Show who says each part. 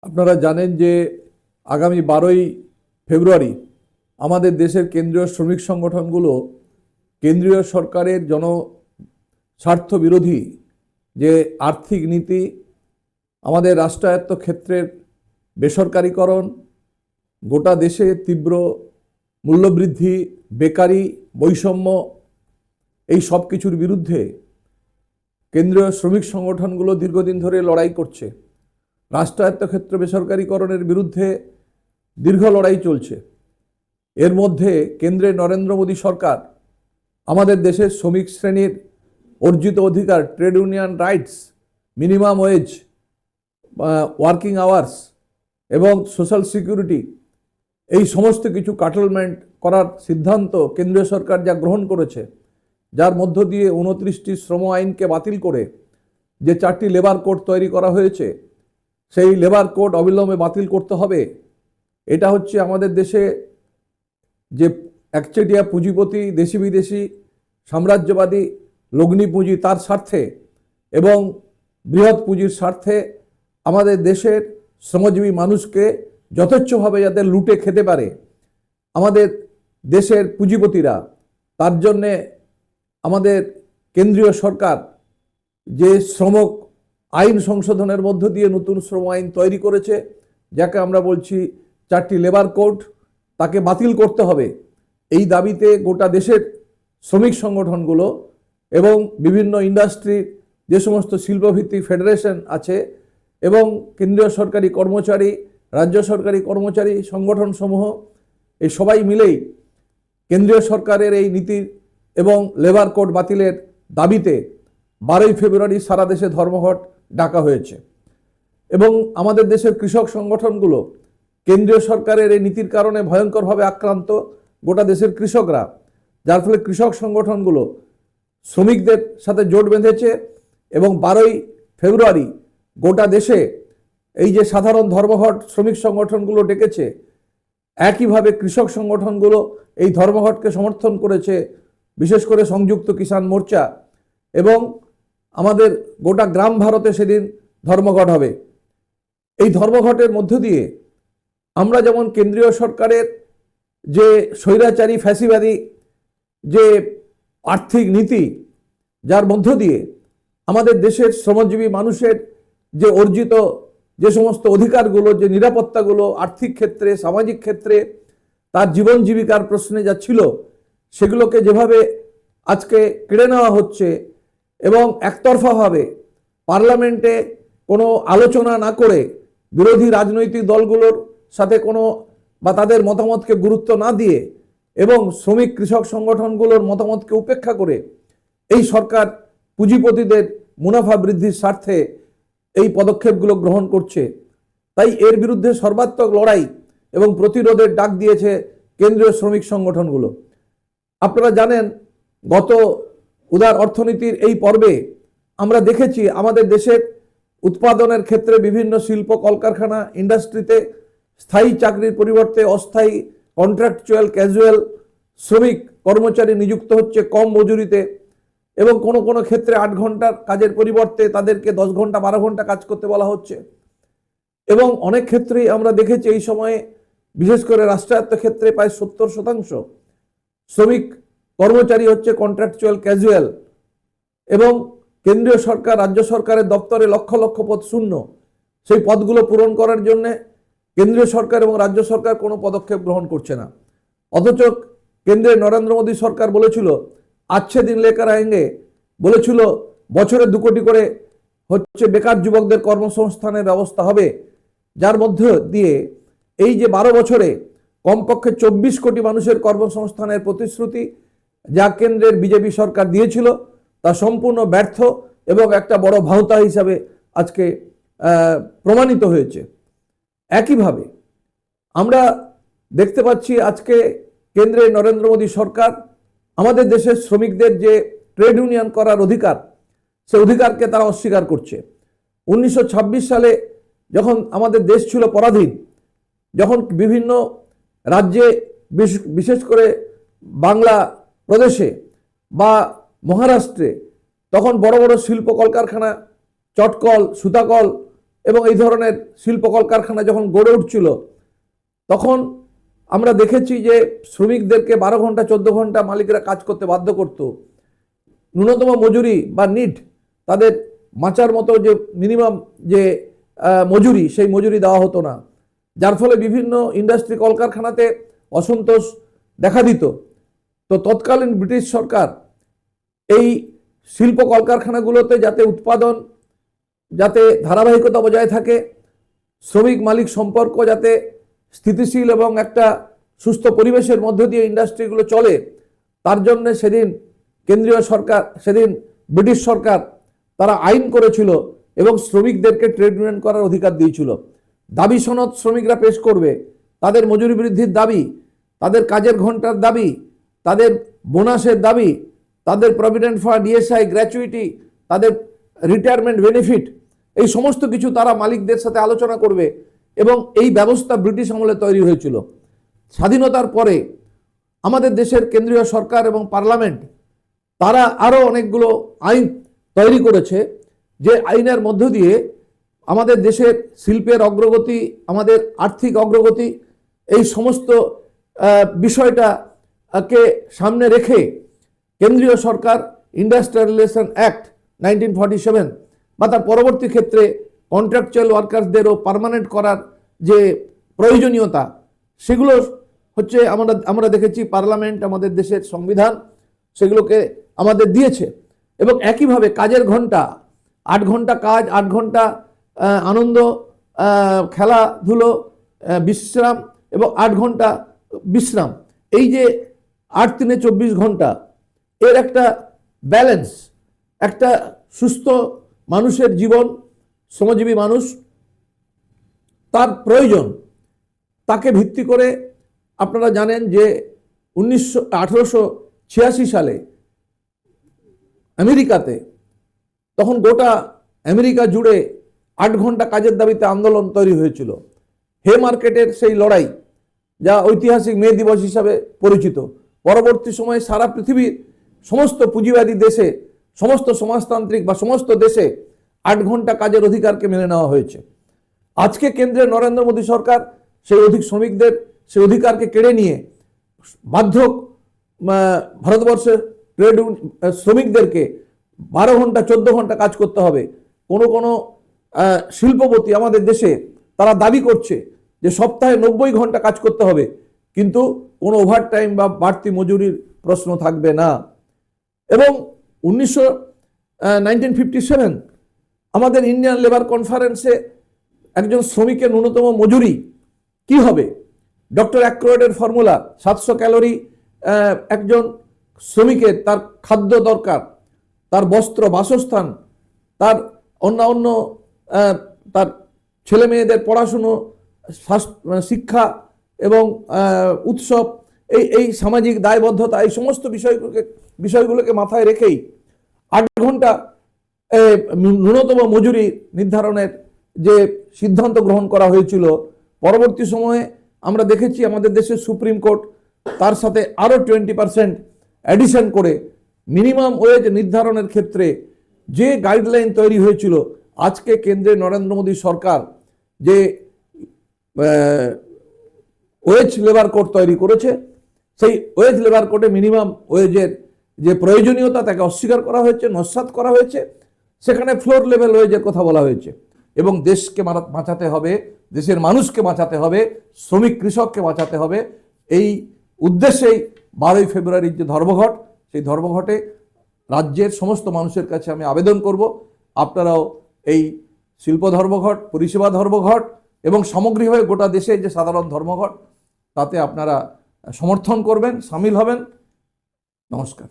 Speaker 1: আপনারা জানেন যে আগামী 12ই ফেব্রুয়ারি আমাদের দেশের কেন্দ্রীয় শ্রমিক সংগঠনগুলো কেন্দ্রীয় সরকারের জনস্বার্থ বিরোধী যে আর্থিক নীতি, আমাদের রাষ্ট্রায়ত্ত ক্ষেত্রের বেসরকারীকরণ, গোটা দেশে তীব্র মূল্যবৃদ্ধি, বেকারি, বৈষম্য, এই সব কিছুর বিরুদ্ধে কেন্দ্রীয় শ্রমিক সংগঠনগুলো দীর্ঘদিন ধরে লড়াই করছে। রাষ্ট্রায়ত্ত ক্ষেত্র বেসরকারীকরণের বিরুদ্ধে দীর্ঘ লড়াই চলছে। এর মধ্যে কেন্দ্রে নরেন্দ্র মোদী সরকার আমাদের দেশের শ্রমিক শ্রেণীর অর্জিত অধিকার, trade union rights, minimum wedge, working hours এবং সোশ্যাল সিকিউরিটি, এই সমস্ত কিছু কাটলমেন্ট করার সিদ্ধান্ত কেন্দ্রীয় সরকার যা গ্রহণ করেছে, যার মধ্য দিয়ে 29টি শ্রম আইনকে বাতিল করে যে 4টি লেবার কোড তৈরি করা হয়েছে, সেই লেবার কোড অবিলম্বে বাতিল করতে হবে। এটা হচ্ছে আমাদের দেশে যে একচেটিয়া পুঁজিপতি, দেশি বিদেশি, সাম্রাজ্যবাদী, লগ্নি পুঁজি, তার স্বার্থে এবং বৃহৎ পুঁজির স্বার্থে আমাদের দেশের শ্রমজীবী মানুষকে যথেচ্ছভাবে যাতে লুটে খেতে পারে আমাদের দেশের পুঁজিপতিরা, তার জন্যে আমাদের কেন্দ্রীয় সরকার যে শ্রম আইন সংশোধনের মধ্য দিয়ে নতুন শ্রম আইন তৈরি করেছে, যাকে আমরা বলছি 4টি লেবার কোড, তাকে বাতিল করতে হবে। এই দাবিতে গোটা দেশের শ্রমিক সংগঠনগুলো এবং বিভিন্ন ইন্ডাস্ট্রির যে সমস্ত শিল্পভিত্তিক ফেডারেশন আছে এবং কেন্দ্রীয় সরকারি কর্মচারী, রাজ্য সরকারি কর্মচারী সংগঠনসমূহ, এই সবাই মিলেই কেন্দ্রীয় সরকারের এই নীতি এবং লেবার কোড বাতিলের দাবিতে 12ই ফেব্রুয়ারি সারা দেশে ধর্মঘট ডাকা হয়েছে। এবং আমাদের দেশের কৃষক সংগঠনগুলো কেন্দ্রীয় সরকারের এই নীতির কারণে ভয়ঙ্করভাবে আক্রান্ত গোটা দেশের কৃষকরা, যার ফলে কৃষক সংগঠনগুলো শ্রমিকদের সাথে জোট বেঁধেছে এবং 12ই ফেব্রুয়ারি গোটা দেশে এই যে সাধারণ ধর্মঘট শ্রমিক সংগঠনগুলো ডেকেছে, একইভাবে কৃষক সংগঠনগুলো এই ধর্মঘটকে সমর্থন করেছে, বিশেষ করে সংযুক্ত কিষাণ মোর্চা। এবং আমাদের গোটা গ্রাম ভারতে সেদিন ধর্মঘট হবে। এই ধর্মঘটের মধ্য দিয়ে আমরা যেমন কেন্দ্রীয় সরকারের যে স্বৈরাচারী ফ্যাসিবাদী যে আর্থিক নীতি, যার মধ্য দিয়ে আমাদের দেশের শ্রমজীবী মানুষের যে অর্জিত যে সমস্ত অধিকারগুলো, যে নিরাপত্তাগুলো আর্থিক ক্ষেত্রে, সামাজিক ক্ষেত্রে, তার জীবন জীবিকার প্রশ্নে যা ছিল, সেগুলোকে যেভাবে আজকে কেড়ে নেওয়া হচ্ছে এবং একতরফাভাবে পার্লামেন্টে কোনো আলোচনা না করে বিরোধী রাজনৈতিক দলগুলোর সাথে কোনো বা তাদের মতামতকে গুরুত্ব না দিয়ে এবং শ্রমিক কৃষক সংগঠনগুলোর মতামতকে উপেক্ষা করে এই সরকার পুঁজিপতিদের মুনাফা বৃদ্ধির স্বার্থে এই পদক্ষেপগুলো গ্রহণ করছে। তাই এর বিরুদ্ধে সর্বাত্মক লড়াই এবং প্রতিরোধের ডাক দিয়েছে কেন্দ্রীয় শ্রমিক সংগঠনগুলো। আপনারা জানেন, গত উদার অর্থনীতির এই পর্বে আমরা দেখেছি আমাদের দেশের উৎপাদনের ক্ষেত্রে বিভিন্ন শিল্প কলকারখানা ইন্ডাস্ট্রিতে স্থায়ী চাকরির পরিবর্তে অস্থায়ী কন্ট্রাকচুয়াল ক্যাজুয়াল শ্রমিক কর্মচারী নিযুক্ত হচ্ছে কম মজুরিতে এবং কোনো কোনো ক্ষেত্রে 8 ঘন্টার কাজের পরিবর্তে তাদেরকে 10 ঘন্টা 12 ঘন্টা কাজ করতে বলা হচ্ছে। এবং অনেক ক্ষেত্রেই আমরা দেখেছি এই সময়ে বিশেষ করে রাষ্ট্রায়ত্ত ক্ষেত্রে প্রায় 70% শ্রমিক কর্মচারী হচ্ছে কন্ট্রাকচুয়াল ক্যাজুয়াল এবং কেন্দ্রীয় সরকার রাজ্য সরকারের দপ্তরে লক্ষ লক্ষ পদ শূন্য। সেই পদগুলো পূরণ করার জন্যে কেন্দ্রীয় সরকার এবং রাজ্য সরকার কোনো পদক্ষেপ গ্রহণ করছে না। অথচ কেন্দ্রের নরেন্দ্র মোদী সরকার বলেছিল আচ্ছে দিন লেকার আয়েঙ্গে, বলেছিল বছরে 2 কোটি করে হচ্ছে বেকার যুবকদের কর্মসংস্থানের ব্যবস্থা হবে, যার মধ্যে দিয়ে এই যে 12 বছরে কমপক্ষে 24 কোটি মানুষের কর্মসংস্থানের প্রতিশ্রুতি যা কেন্দ্রের বিজেপি সরকার দিয়েছিল, তা সম্পূর্ণ ব্যর্থ এবং একটা বড় ভাঁওতা হিসাবে আজকে প্রমাণিত হয়েছে। একইভাবে আমরা দেখতে পাচ্ছি আজকে কেন্দ্রের নরেন্দ্র মোদী সরকার আমাদের দেশের শ্রমিকদের যে ট্রেড ইউনিয়ন করার অধিকার, সে অধিকারকে তারা অস্বীকার করছে। 1926 সালে যখন আমাদের দেশ ছিল পরাধীন, যখন বিভিন্ন রাজ্যে বিশেষ করে বাংলা প্রদেশে বা মহারাষ্ট্রে তখন বড় বড় শিল্প কলকারখানা, চটকল, সুতাকল এবং এই ধরনের শিল্প কলকারখানা যখন গড়ে উঠছিল, তখন আমরা দেখেছি যে শ্রমিকদেরকে 12 ঘন্টা 14 ঘন্টা মালিকরা কাজ করতে বাধ্য করত। ন্যূনতম মজুরি বা নিট, তাদের মাচার মতো যে মিনিমাম যে মজুরি, সেই মজুরি দেওয়া হতো না, যার ফলে বিভিন্ন ইন্ডাস্ট্রি কলকারখানাতে অসন্তোষ দেখা দিত। তো তৎকালীন ব্রিটিশ সরকার এই শিল্প কলকারখানাগুলোতে যাতে উৎপাদন, যাতে ধারাবাহিকতা বজায় থাকে, শ্রমিক মালিক সম্পর্ক যাতে স্থিতিশীল এবং একটা সুস্থ পরিবেশের মধ্য দিয়ে ইন্ডাস্ট্রিগুলো চলে, তার জন্য সেদিন কেন্দ্রীয় সরকার, সেদিন ব্রিটিশ সরকার তারা আইন করেছিল এবং শ্রমিকদেরকে ট্রেড ইউনিয়ন করার অধিকার দিয়েছিল। দাবি সনদ শ্রমিকরা পেশ করবে, তাদের মজুরি বৃদ্ধির দাবি, তাদের কাজের ঘন্টার দাবি, তাদের বোনাসের দাবি, তাদের প্রভিডেন্ট ফান্ড, ইএসআই, গ্র্যাচুইটি, তাদের রিটায়ারমেন্ট বেনিফিট, এই সমস্ত কিছু তারা মালিকদের সাথে আলোচনা করবে। এবং এই ব্যবস্থা ব্রিটিশ আমলে তৈরি হয়েছিল। স্বাধীনতার পরে আমাদের দেশের কেন্দ্রীয় সরকার এবং পার্লামেন্ট তারা আরও অনেকগুলো আইন তৈরি করেছে, যে আইনের মধ্য দিয়ে আমাদের দেশের শিল্পের অগ্রগতি, আমাদের আর্থিক অগ্রগতি, এই সমস্ত বিষয়টাকে সামনে রেখে কেন্দ্রীয় সরকার ইন্ডাস্ট্রিয়াল রিলেশন অ্যাক্ট 1947 বা তার পরবর্তী ক্ষেত্রে কন্ট্রাকচুয়াল ওয়ার্কার্সদেরও পার্মানেন্ট করার যে প্রয়োজনীয়তা, সেগুলো হচ্ছে আমরা দেখেছি পার্লামেন্ট, আমাদের দেশের সংবিধান সেগুলোকে আমাদের দিয়েছে। এবং একইভাবে কাজের ঘন্টা, 8 ঘন্টা কাজ, 8 ঘন্টা আনন্দ, খেলাধুলো, বিশ্রাম এবং 8 ঘন্টা বিশ্রাম, এই যে 8-3-24 ঘন্টা, এর একটা ব্যালেন্স, একটা সুস্থ মানুষের জীবন, শ্রমজীবী মানুষ তার প্রয়োজন, তাকে ভিত্তি করে আপনারা জানেন যে 1886 সালে আমেরিকাতে, তখন গোটা আমেরিকা জুড়ে 8 ঘন্টা কাজের দাবিতে আন্দোলন তৈরি হয়েছিল। হে মার্কেটের সেই লড়াই, যা ঐতিহাসিক মে দিবস হিসাবে পরিচিত। পরবর্তী সময়ে সারা পৃথিবীর সমস্ত পুঁজিবাদী দেশে, সমস্ত সমাজতান্ত্রিক বা সমস্ত দেশে 8 ঘন্টা কাজের অধিকারকে মেনে নেওয়া হয়েছে। আজকে কেন্দ্রের নরেন্দ্র মোদী সরকার সেই শ্রমিকদের সেই অধিকারকে কেড়ে নিয়ে বাধ্য ভারতবর্ষের ট্রেড শ্রমিকদেরকে 12 ঘন্টা 14 ঘন্টা কাজ করতে হবে। কোনো শিল্পপতি আমাদের দেশে তারা দাবি করছে যে সপ্তাহে 90 ঘন্টা কাজ করতে হবে, কিন্তু কোনো ওভারটাইম বা বাড়তি মজুরির প্রশ্ন থাকবে না। এবং 1957 আমাদের ইন্ডিয়ান লেবার কনফারেন্সে একজন শ্রমিকের ন্যূনতম মজুরি কি হবে, ডক্টর অ্যাক্রয়েডের ফর্মুলা, 700 ক্যালোরি একজন শ্রমিকের তার খাদ্য দরকার, তার বস্ত্র, বাসস্থান, তার অন্যান্য তার ছেলে মেয়েদের পড়াশুনো, শিক্ষা এবং উৎসব, এই সামাজিক দায়বদ্ধতা, এই সমস্ত বিষয়গুলোকে মাথায় রেখেই 8 ঘন্টা ন্যূনতম মজুরি নির্ধারণের যে সিদ্ধান্ত গ্রহণ করা হয়েছিল। পরবর্তী সময়ে আমরা দেখেছি আমাদের দেশের সুপ্রিম কোর্ট তার সাথে আরও 20% অ্যাডিশন করে মিনিমাম ওয়েজ নির্ধারণের ক্ষেত্রে যে গাইডলাইন তৈরি হয়েছিল, আজকে কেন্দ্রে নরেন্দ্র মোদী সরকার যে ওয়েজ লেবার কোড তৈরি করেছে, সেই ওয়েজ লেবার কোডে মিনিমাম ওয়েজের যে প্রয়োজনীয়তা তাকে অস্বীকার করা হয়েছে, নস্যাৎ করা হয়েছে। সেখানে ফ্লোর লেভেল ওয়েজের কথা বলা হয়েছে। এবং দেশকে বাঁচাতে হবে, দেশের মানুষকে বাঁচাতে হবে, শ্রমিক কৃষককে বাঁচাতে হবে। এই উদ্দেশ্যেই 12ই ফেব্রুয়ারির যে ধর্মঘট, সেই ধর্মঘটে রাজ্যের সমস্ত মানুষের কাছে আমি আবেদন করব, আপনারাও এই শিল্প ধর্মঘট, পরিষেবা ধর্মঘট এবং সামগ্রিকভাবে গোটা দেশে যে সাধারণ ধর্মঘট, তাতে আপনারা সমর্থন করবেন, সামিল হবেন। নমস্কার।